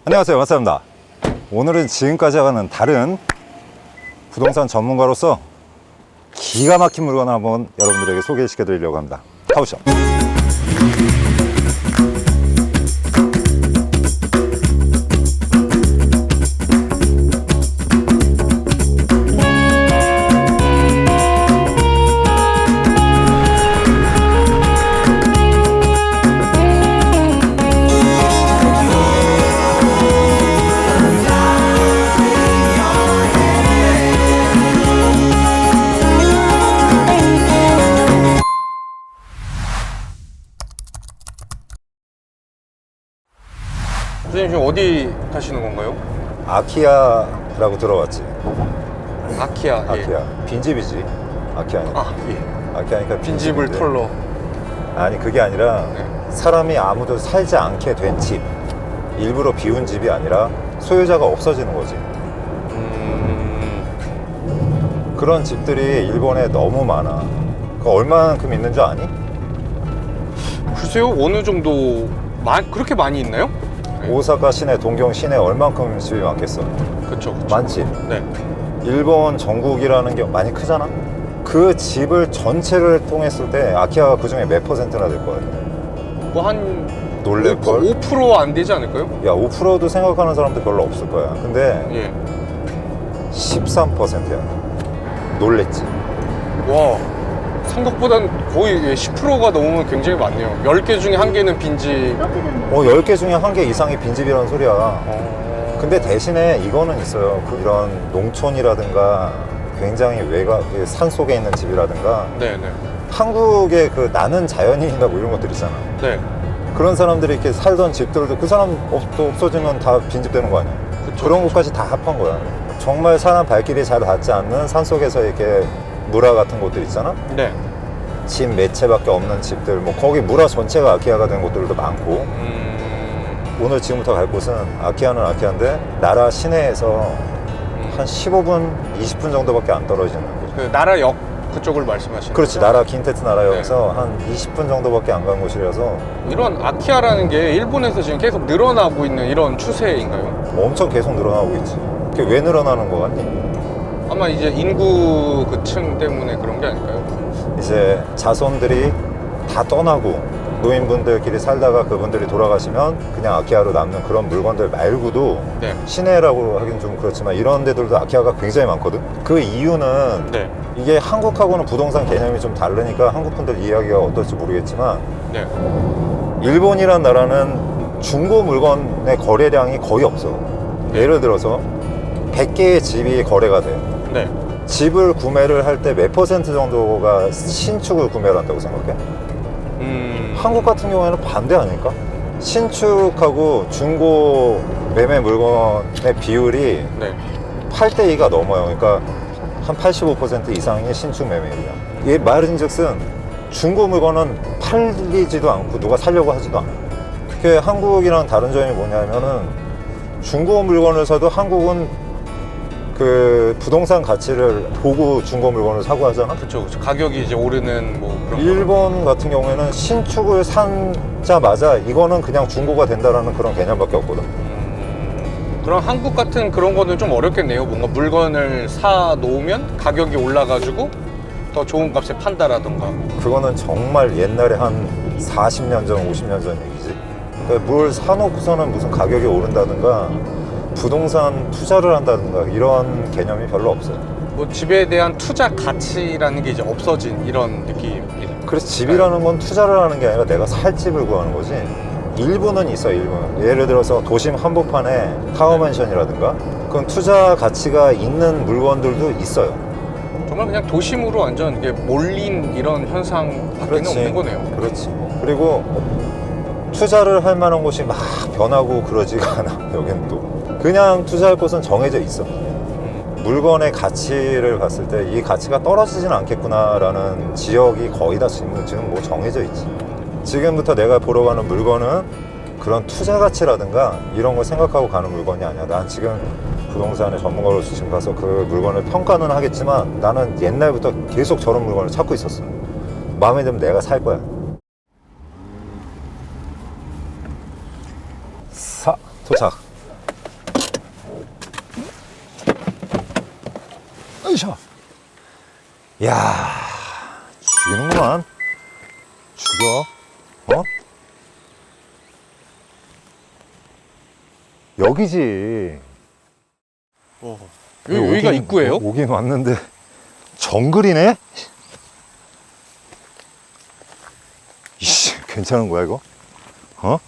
안녕하세요, 마사입니다. 오늘은 지금까지와는 다른 부동산 전문가로서 기가 막힌 물건을 한번 여러분들에게 소개시켜 드리려고 합니다. 가보시죠. 선생님 지금 어디 가시는 건가요? 아키아라고 들어봤지? 아키아. 아키아. 예. 빈집이지. 아키아니까. 아, 예. 아키아니까 빈집을 빈집인데. 털러. 아니, 그게 아니라 네. 사람이 아무도 살지 않게 된 집. 일부러 비운 집이 아니라 소유자가 없어지는 거지. 그런 집들이 일본에 너무 많아. 그 얼마만큼 있는 줄 아니? 글쎄요, 어느 정도 그렇게 많이 있나요? 오사카 시내, 동경 시내 얼만큼 집이 많겠어? 그쵸. 많지? 네. 일본 전국이라는 게 많이 크잖아? 그 집을 전체를 통했을 때 아키아가 그 중에 몇 %나 될 거야? 뭐 한 놀랄걸? 5% 안 되지 않을까요? 야, 5%도 생각하는 사람도 별로 없을 거야. 근데 예. 13%야. 놀랬지? 와, 생각보단 거의 10%가 넘으면 굉장히 많네요. 10개 중에 1개는 빈집. 10개 중에 1개 이상이 빈집이라는 소리야. 근데 대신에 이거는 있어요. 이런 농촌이라든가 굉장히 산 속에 있는 집이라든가 네네. 한국의 그 나는 자연인이다 뭐 이런 것들 있잖아. 네. 그런 사람들이 이렇게 살던 집들도 그 사람 없어지면 다 빈집 되는 거 아니야? 그쵸, 그런 것까지 다 합한 거야. 정말 사람 발길이 잘 닿지 않는 산속에서 이렇게 무라 같은 곳들 있잖아? 네. 집 몇 채밖에 없는 집들, 뭐 거기 무라 전체가 아키아가 된 곳들도 많고. 오늘 지금부터 갈 곳은 아키아는 아키아인데 나라 시내에서 한 15분, 20분 정도밖에 안 떨어지는 곳. 그 나라역 그쪽을 말씀하시는 그렇지, 거죠? 나라 긴테트 나라역에서 한 20분 정도밖에 안 간 곳이라서 이런 아키아라는 게 일본에서 지금 계속 늘어나고 있는 이런 추세인가요? 엄청 계속 늘어나고 있지. 그게 왜 늘어나는 거 같니? 아마 이제 인구 그 층 때문에 그런 게 아닐까요? 이제 자손들이 다 떠나고 노인분들끼리 살다가 그분들이 돌아가시면 그냥 아키아로 남는 그런 물건들 말고도 네. 시내라고 하긴 좀 그렇지만 이런 데들도 아키아가 굉장히 많거든. 그 이유는 네. 이게 한국하고는 부동산 개념이 좀 다르니까 한국 분들 이야기가 어떨지 모르겠지만 네. 일본이란 나라는 중고 물건의 거래량이 거의 없어. 예를 들어서 100개의 집이 거래가 돼. 네. 집을 구매를 할 때 몇 % 정도가 신축을 구매를 한다고 생각해? 한국 같은 경우에는 반대 아닐까? 신축하고 중고 매매 물건의 비율이 네. 8대2가 넘어요. 그러니까 한 85% 이상이 신축 매매율이야. 이 말인즉슨 중고 물건은 팔리지도 않고 누가 사려고 하지도 않아. 그 한국이랑 다른 점이 뭐냐면은 중고 물건을 사도 한국은 그 부동산 가치를 보고 중고 물건을 사고 하잖아. 그쵸. 가격이 이제 오르는 뭐 그런 일본 같은 경우에는 신축을 사자마자 이거는 그냥 중고가 된다라는 그런 개념밖에 없거든. 그럼 한국 같은 그런 거는 좀 어렵겠네요. 뭔가 물건을 사 놓으면 가격이 올라가지고 더 좋은 값에 판다라던가. 그거는 정말 옛날에 한 40년 전, 50년 전 얘기지. 그러니까 뭘 사놓고서는 무슨 가격이 오른다든가 부동산 투자를 한다든가 이런 개념이 별로 없어요. 뭐 뭐 집에 대한 투자 가치라는 게 이제 없어진 이런 느낌이죠. 그래서 집이라는 건 투자를 하는 게 아니라 내가 살 집을 구하는 거지. 일부는 있어, 일부는. 예를 들어서 도심 한복판에 타워맨션이라든가 그건 투자 가치가 있는 물건들도 있어요. 정말 그냥 도심으로 완전 이게 몰린 이런 현상밖에 없는 거네요. 그렇지. 그리고 투자를 할 만한 곳이 막 변하고 그러지가 않아. 여기는 또 그냥 투자할 곳은 정해져 있어. 물건의 가치를 봤을 때 이 가치가 떨어지진 않겠구나라는 지역이 거의 다 지금 뭐 정해져 있지. 지금부터 내가 보러 가는 물건은 그런 투자 가치라든가 이런 걸 생각하고 가는 물건이 아니야. 난 지금 부동산의 전문가로서 지금 가서 그 물건을 평가는 하겠지만 나는 옛날부터 계속 저런 물건을 찾고 있었어. 마음에 들면 내가 살 거야. 도착. 으쌰. 야, 죽이는구만. 죽여. 어? 여기지. 여기가 입구예요? 오긴 왔는데 정글이네? 이씨, 괜찮은 거야 이거? 어?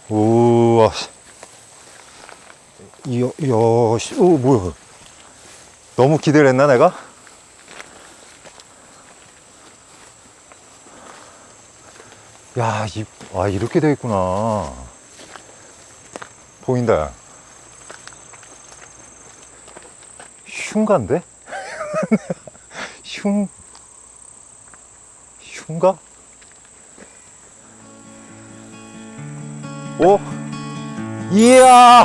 우와. 뭐야. 너무 기대를 했나 내가? 야, 이렇게 돼 있구나. 보인다. 흉가인데? 흉가? 오? 이야!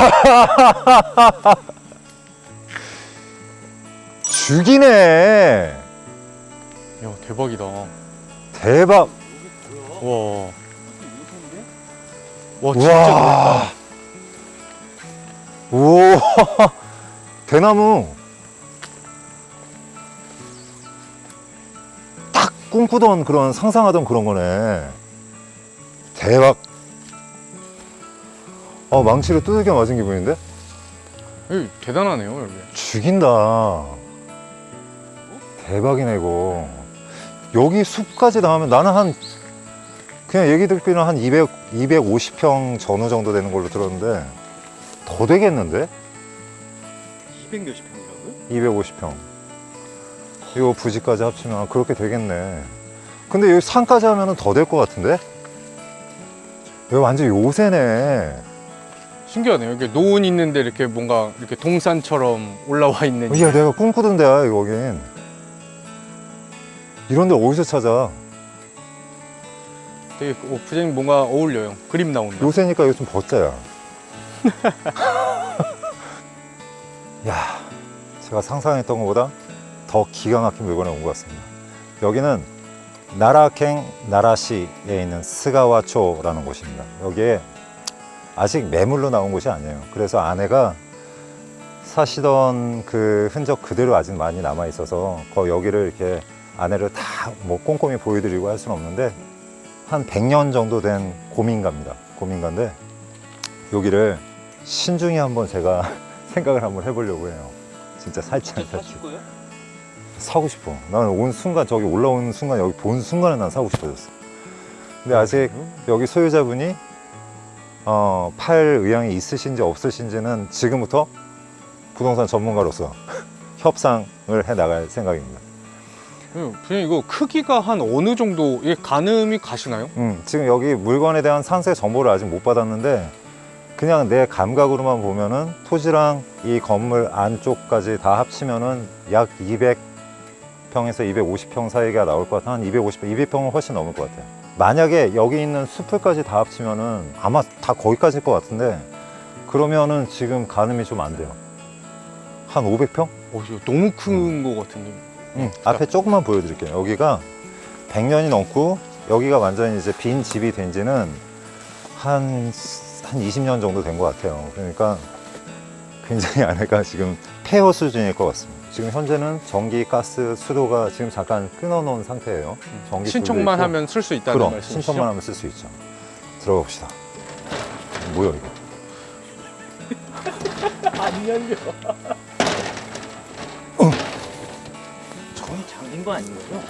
죽이네! 야, 대박이다. 대박! 와. 와, 진짜 우와. 넓다. 우와! 대나무! 딱 꿈꾸던 그런 상상하던 그런 거네. 대박! 망치로 두들겨 맞은 기분인데? 여기 대단하네요, 여기. 죽인다. 대박이네 이거. 여기 숲까지 나오면 나는 그냥 얘기 듣기는 한 250평 전후 정도 되는 걸로 들었는데 더 되겠는데? 200 몇십 평이라고요? 250평. 이거 부지까지 합치면 그렇게 되겠네. 근데 여기 산까지 하면 더 될 것 같은데? 여기 완전 요새네. 신기하네요. 이게 노은 있는데 이렇게 뭔가 이렇게 동산처럼 올라와 있는. 야, 내가 꿈꾸던 데야 여긴. 이런 데 어디서 찾아? 되게 부장님 뭔가 어울려요. 그림 나온다. 요새니까 이거 좀 벗자야. 야, 제가 상상했던 것보다 더 기가 막힌 물건에 온 것 같습니다. 여기는 나라켄 나라시에 있는 스가와초라는 곳입니다. 여기에 아직 매물로 나온 곳이 아니에요. 그래서 아내가 사시던 그 흔적 그대로 아직 많이 남아 있어서 여기를 이렇게 아내를 다 뭐 꼼꼼히 보여드리고 할 수는 없는데 한 100년 정도 된 고민가입니다. 고민가인데 여기를 신중히 한번 제가 생각을 한번 해보려고 해요. 진짜 살지 안 살지. 사고 싶어. 나는 온 순간 저기 올라온 순간 여기 본 순간에 난 사고 싶어졌어. 근데 아직 여기 소유자분이 팔 의향이 있으신지 없으신지는 지금부터 부동산 전문가로서 협상을 해 나갈 생각입니다. 부장님 이거 크기가 한 어느 정도 가늠이 가시나요? 지금 여기 물건에 대한 상세 정보를 아직 못 받았는데 그냥 내 감각으로만 보면은 토지랑 이 건물 안쪽까지 다 합치면은 약 200평에서 250평 사이가 나올 것 같아. 한 200평은 훨씬 넘을 것 같아요. 만약에 여기 있는 숲을까지 다 합치면은 아마 다 거기까지일 것 같은데 그러면은 지금 가늠이 좀 안 돼요. 한 500평? 이거 너무 큰 거 같은데. 앞에 조금만 보여드릴게요. 여기가 100년이 넘고 여기가 완전히 이제 빈 집이 된 지는 한 20년 정도 된 것 같아요. 그러니까 굉장히 아내가 지금 폐허 수준일 것 같습니다. 지금 현재는 전기, 가스, 수도가 지금 잠깐 끊어놓은 상태예요. 전기 신청만 하면 쓸 수 있다는 그럼 말씀이시죠? 신청만 하면 쓸 수 있죠. 들어가 봅시다. 뭐야 이거? 안 열려. 된 거 아닌 거죠?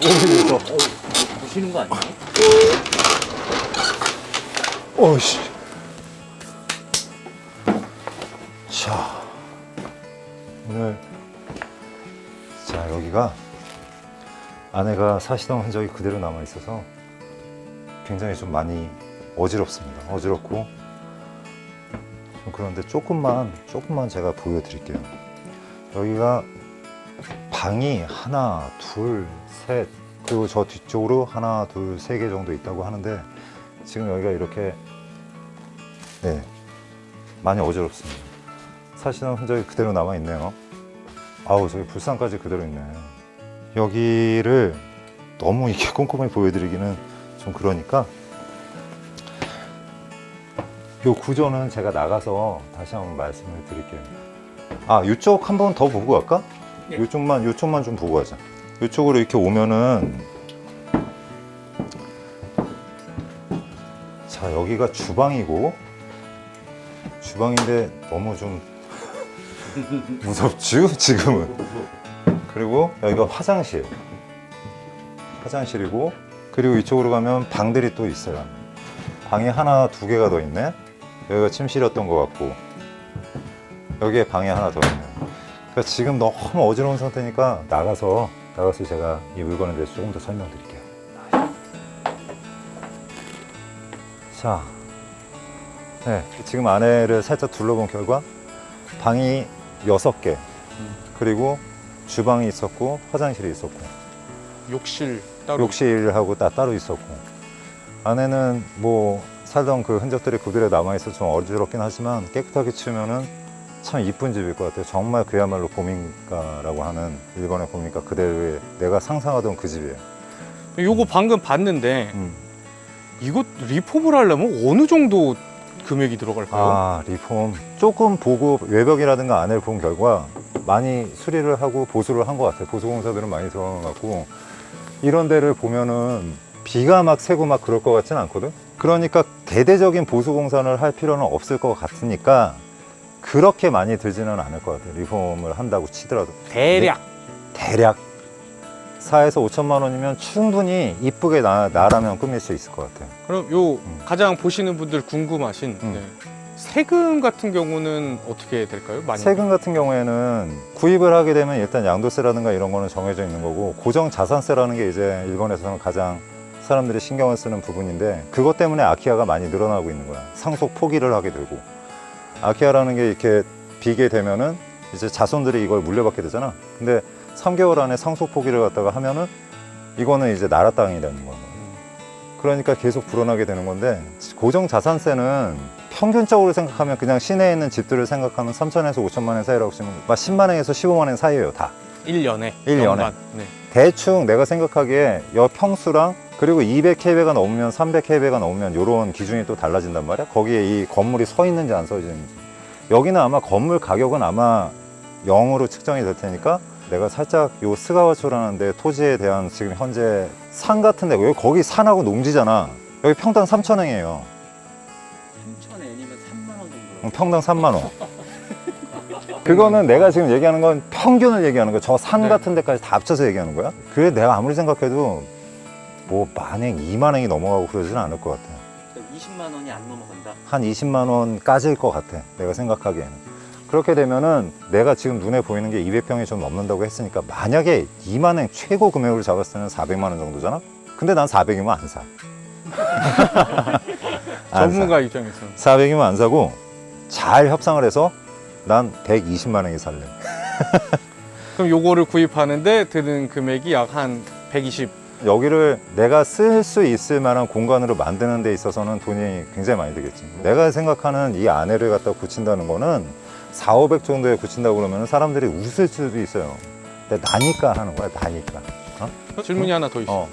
오히려 보시는 거 아니에요? 어이씨. 자, 오늘 자 여기가 아내가 사시던 흔적이 그대로 남아 있어서 굉장히 좀 많이 어지럽습니다. 어지럽고 좀 그런데 조금만 제가 보여드릴게요. 여기가 방이 하나, 둘, 셋 그리고 저 뒤쪽으로 하나, 둘, 세 개 정도 있다고 하는데 지금 여기가 이렇게 네 많이 어지럽습니다. 사시던 흔적이 그대로 남아 있네요. 아우 저기 불상까지 그대로 있네. 여기를 너무 이렇게 꼼꼼히 보여드리기는 좀 그러니까 요 구조는 제가 나가서 다시 한번 말씀을 드릴게요. 아 이쪽 한번 더 보고 갈까? 네. 요쪽만 좀 보고 가자. 이쪽으로 이렇게 오면은 자 여기가 주방이고 주방인데 너무 좀 무섭죠 지금은. 그리고 여기가 화장실이고 그리고 이쪽으로 가면 방들이 또 있어요. 방이 하나 두 개가 더 있네. 여기가 침실이었던 것 같고 여기에 방이 하나 더 있네. 그러니까 지금 너무 어지러운 상태니까 나가서 제가 이 물건에 대해서 조금 더 설명드릴게요. 자, 네, 지금 안에를 살짝 둘러본 결과 방이 6개 그리고 주방이 있었고 화장실이 있었고 욕실 따로. 욕실하고 따로 있었고 안에는 뭐 살던 그 흔적들이 그대로 남아있어 좀 어지럽긴 하지만 깨끗하게 치우면은 참 이쁜 집일 것 같아요. 정말 그야말로 고민가라고 하는 일본의 고민가 그대로의 내가 상상하던 그 집이에요. 요거 방금 봤는데 음. 이거 리폼을 하려면 어느 정도 금액이 들어갈까요? 아 리폼 조금 보고 외벽이라든가 안을 본 결과 많이 수리를 하고 보수를 한 것 같아요. 보수공사들은 많이 들어간 것 같고 이런 데를 보면은 비가 막 새고 막 그럴 것 같진 않거든. 그러니까 대대적인 보수공사를 할 필요는 없을 것 같으니까 그렇게 많이 들지는 않을 것 같아요. 리폼을 한다고 치더라도 대략 4에서 5천만 원이면 충분히 이쁘게 나라면 꾸밀 수 있을 것 같아요. 그럼 요 가장 보시는 분들 궁금하신 네. 세금 같은 경우는 어떻게 될까요? 많이 세금 같은 경우에는 구입을 하게 되면 일단 양도세라든가 이런 거는 정해져 있는 거고 고정 자산세라는 게 이제 일본에서는 가장 사람들이 신경을 쓰는 부분인데 그것 때문에 아키아가 많이 늘어나고 있는 거야. 상속 포기를 하게 되고 아키아라는 게 이렇게 비게 되면은 이제 자손들이 이걸 물려받게 되잖아. 근데 3개월 안에 상속 포기를 갖다가 하면은 이거는 이제 나라 땅이 되는 거야. 그러니까 계속 불어나게 되는 건데 고정 자산세는 평균적으로 생각하면 그냥 시내에 있는 집들을 생각하면 3천에서 5천만 원 사이라고 치면 10만 원에서 15만 원 사이예요 다. 1년에 1년에. 연간. 네. 대충 내가 생각하기에 여 평수랑 그리고 200kb가 넘으면 300kb가 넘으면 이런 기준이 또 달라진단 말이야. 거기에 이 건물이 서 있는지 안 서 있는지. 여기는 아마 건물 가격은 아마 0으로 측정이 될 테니까 내가 살짝 요 스가와초라는 데 토지에 대한 지금 현재 산 같은데 여기 거기 산하고 농지잖아. 여기 평당 3,000원이에요. 3,000엔이면 3만 원 정도. 평당 3만 원. 그거는 내가 지금 얘기하는 건 평균을 얘기하는 거야. 저 산 네. 같은 데까지 다 합쳐서 얘기하는 거야. 그래 내가 아무리 생각해도 뭐 만행, 2만 원이 넘어가고 그러지는 않을 것 같아. 20만 원이 안 넘어간다. 한 20만 원까지일 것 같아. 내가 생각하기에는. 그렇게 되면은 내가 지금 눈에 보이는 게 200평이 좀 넘는다고 했으니까 만약에 2만 원 최고 금액을 잡았을 때는 400만 원 정도잖아? 근데 난 400이면 안 사. 전문가 입장에서는 400이면 안 사고 잘 협상을 해서 난 120만 원이 살래. 그럼 요거를 구입하는데 드는 금액이 약 한 120. 여기를 내가 쓸 수 있을 만한 공간으로 만드는 데 있어서는 돈이 굉장히 많이 들겠지. 내가 생각하는 이 안에를 갖다 굳힌다는 거는 4, 500 정도에 굳힌다고 그러면 사람들이 웃을 수도 있어요. 근데 나니까 하는 거야, 나니까. 질문이 하나 더 있어요. 어,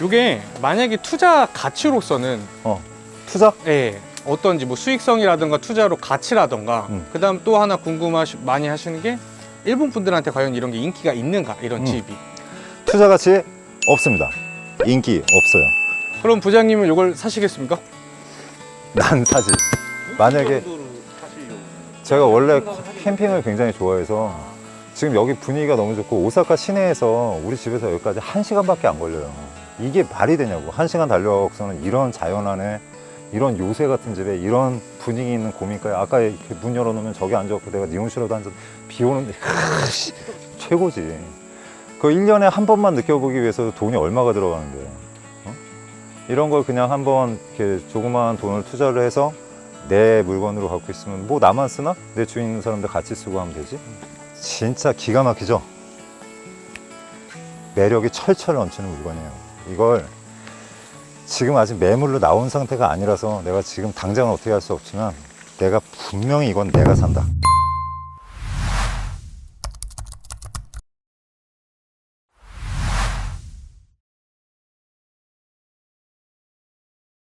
요게 만약에 투자 가치로서는 투자? 예, 어떤지 뭐 수익성이라든가 투자로 가치라든가 그다음 또 하나 많이 하시는 게 일본 분들한테 과연 이런 게 인기가 있는가 이런 집이. 투자 가치 없습니다. 인기 없어요. 그럼 부장님은 이걸 사시겠습니까? 난 사지. 만약에 정도로 사시려고. 제가 원래 캠핑을 굉장히 좋아해서 지금 여기 분위기가 너무 좋고 오사카 시내에서 우리 집에서 여기까지 1시간밖에 안 걸려요. 이게 말이 되냐고. 1시간 달려서는 이런 자연안에 이런 요새 같은 집에 이런 분위기 있는 고민가에 아까 이렇게 문 열어놓으면 저기 앉아갖고 내가 니온실에도 앉아서 비 오는데 최고지. 그 1년에 한 번만 느껴보기 위해서 돈이 얼마가 들어가는데 어? 이런 걸 그냥 한번 이렇게 조그마한 돈을 투자를 해서 내 물건으로 갖고 있으면 뭐 나만 쓰나? 내 주위 있는 사람들 같이 쓰고 하면 되지. 진짜 기가 막히죠? 매력이 철철 넘치는 물건이에요. 이걸 지금 아직 매물로 나온 상태가 아니라서 내가 지금 당장은 어떻게 할 수 없지만 내가 분명히 이건 내가 산다.